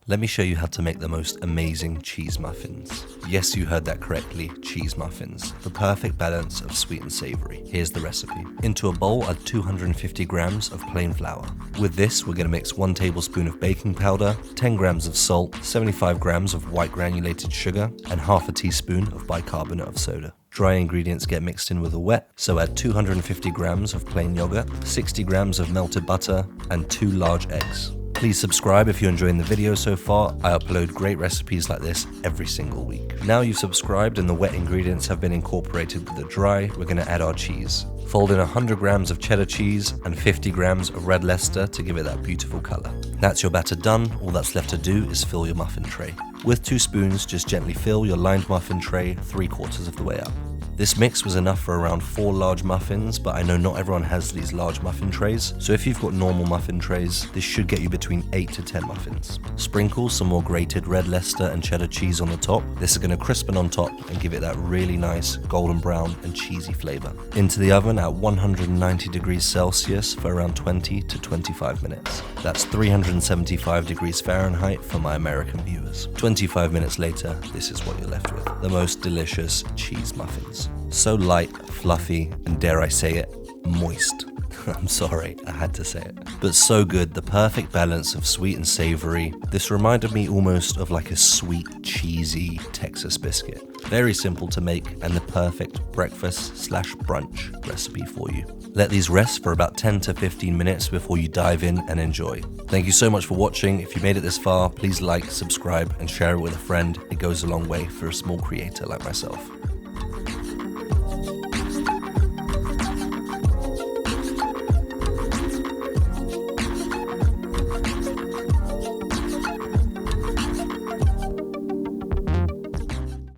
let me show you how to make the most amazing cheese muffins. Yes, you heard that correctly, cheese muffins. The perfect balance of sweet and savory. Here's the recipe. Into a bowl, add 250 grams of plain flour. With this, we're gonna mix 1 tablespoon of baking powder, 10 grams of salt, 75 grams of white granulated sugar, and half a teaspoon of bicarbonate of soda. Dry ingredients get mixed in with the wet, so add 250 grams of plain yogurt, 60 grams of melted butter, and 2 large eggs. Please subscribe if you're enjoying the video so far. I upload great recipes like this every single week. Now you've subscribed and the wet ingredients have been incorporated with the dry, we're gonna add our cheese. Fold in 100 grams of cheddar cheese and 50 grams of Red Leicester to give it that beautiful color. That's your batter done. All that's left to do is fill your muffin tray. With 2 spoons, just gently fill your lined muffin tray 3/4 of the way up. This mix was enough for around 4 large muffins, but I know not everyone has these large muffin trays, so if you've got normal muffin trays, this should get you between 8 to 10 muffins. Sprinkle some more grated Red Leicester and cheddar cheese on the top. This is going to crispen on top and give it that really nice golden brown and cheesy flavor. Into the oven at 190 degrees Celsius for around 20 to 25 minutes. That's 375 degrees Fahrenheit for my American viewers. 25 minutes later, this is what you're left with. The most delicious cheese muffins. So light, fluffy, and dare I say it, moist. I'm sorry, I had to say it. But so good, the perfect balance of sweet and savory. This reminded me almost of like a sweet, cheesy Texas biscuit. Very simple to make and the perfect breakfast/brunch recipe for you. Let these rest for about 10 to 15 minutes before you dive in and enjoy. Thank you so much for watching. If you made it this far, please like, subscribe, and share it with a friend. It goes a long way for a small creator like myself.